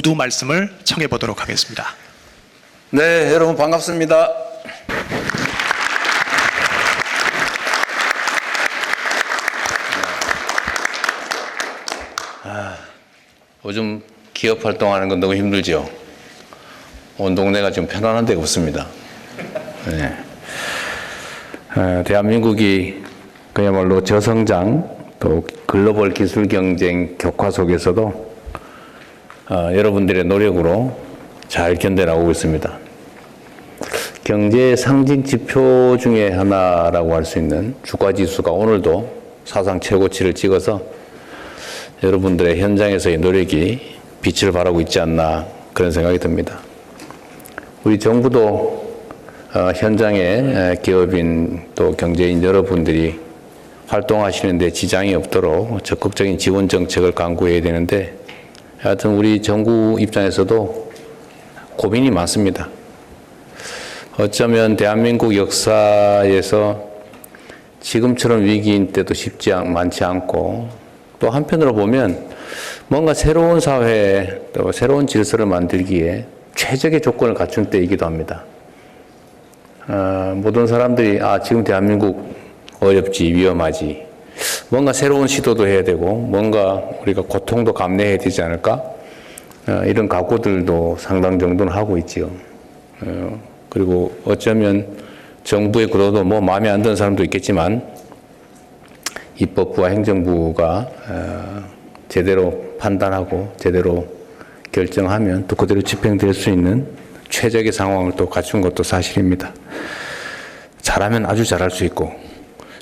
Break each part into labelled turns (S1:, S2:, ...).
S1: 구두 말씀을 청해 보도록 하겠습니다.
S2: 네, 여러분 반갑습니다. 요즘 기업 활동하는 건 너무 힘들죠. 온 동네가 좀 편안한 데가 없습니다. 네. 대한민국이 그야말로 저성장 또 글로벌 기술 경쟁 격화 속에서도 여러분들의 노력으로 잘 견뎌나가고 있습니다. 경제 상징 지표 중에 하나라고 할 수 있는 주가지수가 오늘도 사상 최고치를 찍어서 여러분들의 현장에서의 노력이 빛을 발하고 있지 않나 그런 생각이 듭니다. 우리 정부도 현장에 기업인 또 경제인 여러분들이 활동하시는 데 지장이 없도록 적극적인 지원 정책을 강구해야 되는데 하여튼 우리 정부 입장에서도 고민이 많습니다. 어쩌면 대한민국 역사에서 지금처럼 위기인 때도 많지 않고 또 한편으로 보면 뭔가 새로운 사회 또 새로운 질서를 만들기에 최적의 조건을 갖춘 때이기도 합니다. 모든 사람들이 지금 대한민국 어렵지 위험하지 뭔가 새로운 시도도 해야 되고 뭔가 우리가 고통도 감내해야 되지 않을까 이런 각오들도 상당 정도는 하고 있지요. 그리고 어쩌면 정부의 구도도 뭐 마음에 안 드는 사람도 있겠지만 입법부와 행정부가 제대로 판단하고 제대로 결정하면 또 그대로 집행될 수 있는 최적의 상황을 또 갖춘 것도 사실입니다. 잘하면 아주 잘할 수 있고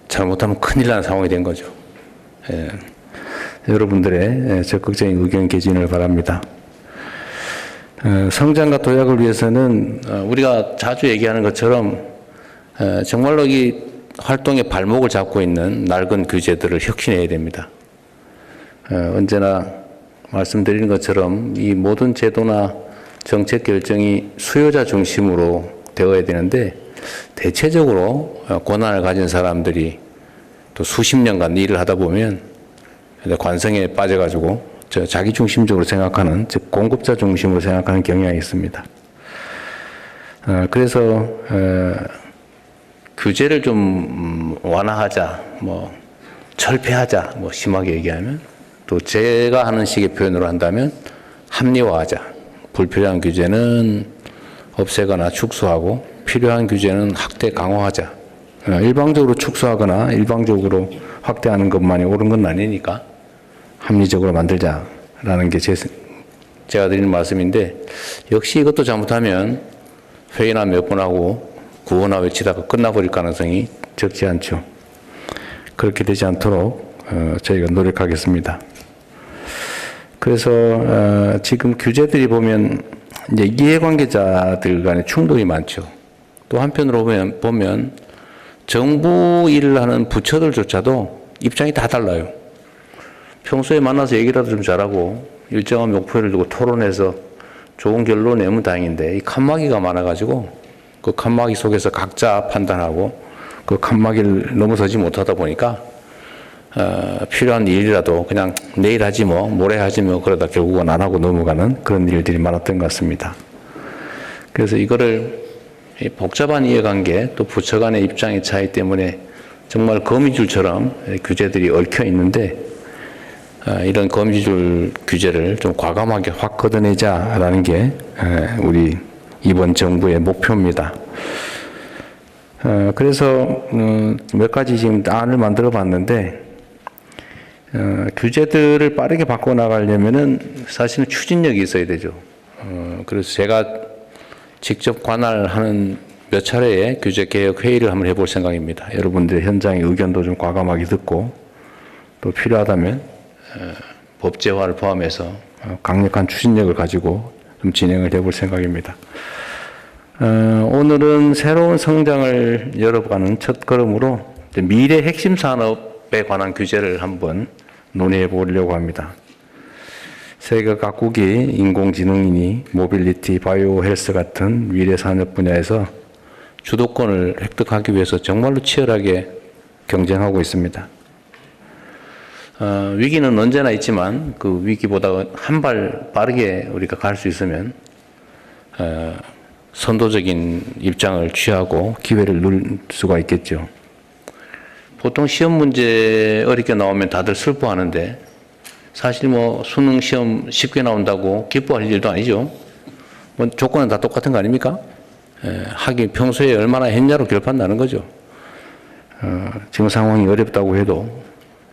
S2: 잘못하면 큰일 나는 상황이 된 거죠. 여러분들의 적극적인 의견 개진을 바랍니다. 성장과 도약을 위해서는 우리가 자주 얘기하는 것처럼 정말로 이 활동의 발목을 잡고 있는 낡은 규제들을 혁신해야 됩니다. 언제나 말씀드리는 것처럼 이 모든 제도나 정책 결정이 수요자 중심으로 되어야 되는데 대체적으로 권한을 가진 사람들이 또 수십 년간 일을 하다 보면 관성에 빠져가지고 자기 중심적으로 생각하는 즉 공급자 중심으로 생각하는 경향이 있습니다. 그래서 규제를 좀 완화하자, 뭐 철폐하자, 뭐 심하게 얘기하면 또 제가 하는 식의 표현으로 한다면 합리화하자. 불필요한 규제는 없애거나 축소하고 필요한 규제는 확대 강화하자. 일방적으로 축소하거나 일방적으로 확대하는 것만이 옳은 건 아니니까 합리적으로 만들자라는 게 제가 드리는 말씀인데 역시 이것도 잘못하면 회의나 몇 번 하고 구호나 외치다가 끝나버릴 가능성이 적지 않죠. 그렇게 되지 않도록 저희가 노력하겠습니다. 그래서 지금 규제들이 보면 이제 이해관계자들 간의 충돌이 많죠. 또 한편으로 보면 정부 일을 하는 부처들조차도 입장이 다 달라요. 평소에 만나서 얘기라도 좀 잘하고 일정한 목표를 두고 토론해서 좋은 결론 내면 다행인데 이 칸막이가 많아가지고 그 칸막이 속에서 각자 판단하고 그 칸막이를 넘어서지 못하다 보니까 필요한 일이라도 그냥 내일 하지 뭐 모레 하지 뭐 그러다 결국은 안 하고 넘어가는 그런 일들이 많았던 것 같습니다. 그래서 이거를 복잡한 이해관계 또 부처 간의 입장의 차이 때문에 정말 거미줄처럼 규제들이 얽혀 있는데 이런 거미줄 규제를 좀 과감하게 확 걷어내자라는 게 우리 이번 정부의 목표입니다. 그래서 몇 가지 지금 안을 만들어 봤는데 규제들을 빠르게 바꿔나가려면은 사실은 추진력이 있어야 되죠. 그래서 제가 직접 관할하는 몇 차례의 규제개혁 회의를 한번 해볼 생각입니다. 여러분들의 현장의 의견도 좀 과감하게 듣고 또 필요하다면 법제화를 포함해서 강력한 추진력을 가지고 좀 진행을 해볼 생각입니다. 오늘은 새로운 성장을 열어가는 첫 걸음으로 미래 핵심 산업에 관한 규제를 한번 논의해 보려고 합니다. 세계 각국이 인공지능이니 모빌리티, 바이오 헬스 같은 미래 산업 분야에서 주도권을 획득하기 위해서 정말로 치열하게 경쟁하고 있습니다. 위기는 언제나 있지만 그 위기보다 한 발 빠르게 우리가 갈 수 있으면 선도적인 입장을 취하고 기회를 누릴 수가 있겠죠. 보통 시험 문제 어렵게 나오면 다들 슬퍼하는데 사실 뭐 수능 시험 쉽게 나온다고 기뻐할 일도 아니죠. 뭐 조건은 다 똑같은 거 아닙니까? 하기 평소에 얼마나 했냐로 결판 나는 거죠. 지금 상황이 어렵다고 해도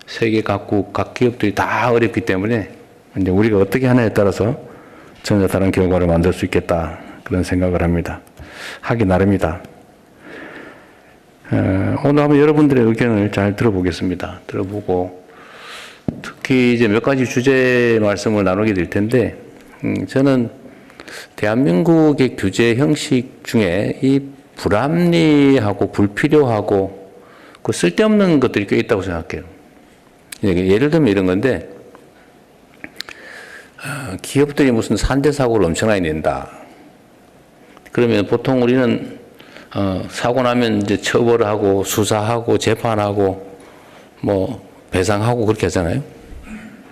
S2: 세계 각국 각 기업들이 다 어렵기 때문에 이제 우리가 어떻게 하냐에 따라서 전혀 다른 결과를 만들 수 있겠다 그런 생각을 합니다. 하기 나름이다. 오늘 한번 여러분들의 의견을 잘 들어보겠습니다. 들어보고 특히 이제 몇 가지 주제 말씀을 나누게 될 텐데 저는 대한민국의 규제 형식 중에 이 불합리하고 불필요하고 그 쓸데없는 것들이 꽤 있다고 생각해요. 예를 들면 이런 건데 기업들이 무슨 산재 사고를 엄청나게 낸다. 그러면 보통 우리는 사고 나면 이제 처벌하고 수사하고 재판하고 뭐 배상하고 그렇게 하잖아요.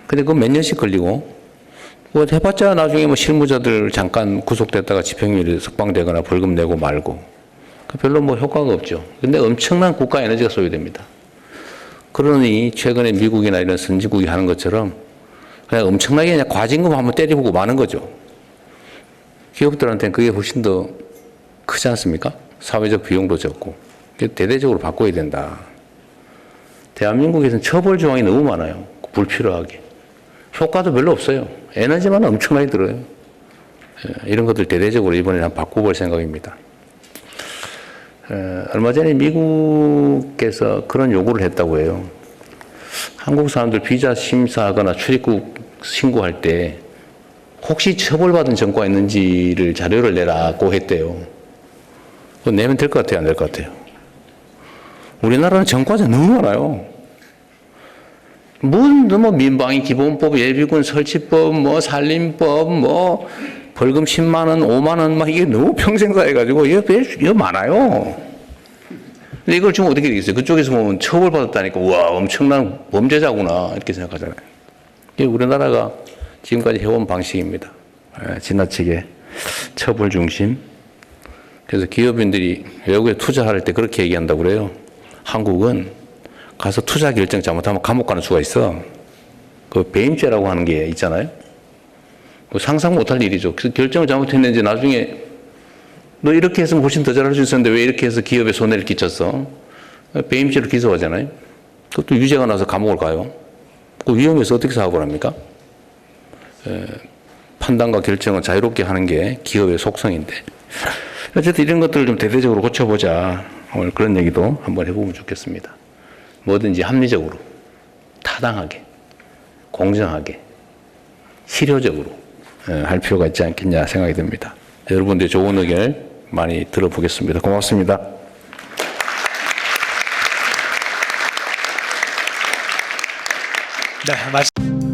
S2: 근데 그거 몇 년씩 걸리고 뭐 해봤자 나중에 뭐 실무자들 잠깐 구속됐다가 집행유예 석방되거나 벌금 내고 말고 별로 뭐 효과가 없죠. 근데 엄청난 국가 에너지가 소요됩니다. 그러니 최근에 미국이나 이런 선진국이 하는 것처럼 그냥 엄청나게 그냥 과징금 한번 때려보고 마는 거죠. 기업들한테는 그게 훨씬 더 크지 않습니까? 사회적 비용도 적고. 대대적으로 바꿔야 된다. 대한민국에서는 처벌 조항이 너무 많아요. 불필요하게. 효과도 별로 없어요. 에너지만 엄청나게 들어요. 이런 것들 대대적으로 이번에 한번 바꿔볼 생각입니다. 얼마 전에 미국에서 그런 요구를 했다고 해요. 한국 사람들 비자 심사하거나 출입국 신고할 때 혹시 처벌받은 전과가 있는지를 자료를 내라고 했대요. 그거 내면 될 것 같아요, 안 될 것 같아요? 우리나라는 전과자 너무 많아요. 뭐 민방위 기본법, 예비군 설치법, 뭐 살림법, 뭐 벌금 10만 원, 5만 원, 막 이게 너무 평생사 해가지고 이거 많아요. 근데 이걸 좀 어떻게 되겠어요? 그쪽에서 보면 처벌받았다니까 우와 엄청난 범죄자구나 이렇게 생각하잖아요. 이게 우리나라가 지금까지 해온 방식입니다. 지나치게 처벌 중심. 그래서 기업인들이 외국에 투자할 때 그렇게 얘기한다고 그래요. 한국은 가서 투자 결정 잘못하면 감옥 가는 수가 있어. 그 배임죄라고 하는 게 있잖아요. 상상 못할 일이죠. 그래서 결정을 잘못했는지 나중에 너 이렇게 했으면 훨씬 더 잘할 수 있었는데 왜 이렇게 해서 기업에 손해를 끼쳤어? 배임죄로 기소하잖아요. 그것도 유죄가 나서 감옥을 가요. 그 위험해서 어떻게 사업을 합니까? 판단과 결정을 자유롭게 하는 게 기업의 속성인데. 어쨌든 이런 것들을 좀 대대적으로 고쳐보자. 오늘 그런 얘기도 한번 해보면 좋겠습니다. 뭐든지 합리적으로, 타당하게, 공정하게, 실효적으로 할 필요가 있지 않겠냐 생각이 듭니다. 여러분들의 좋은 의견을 많이 들어보겠습니다. 고맙습니다.
S1: 네, 말씀.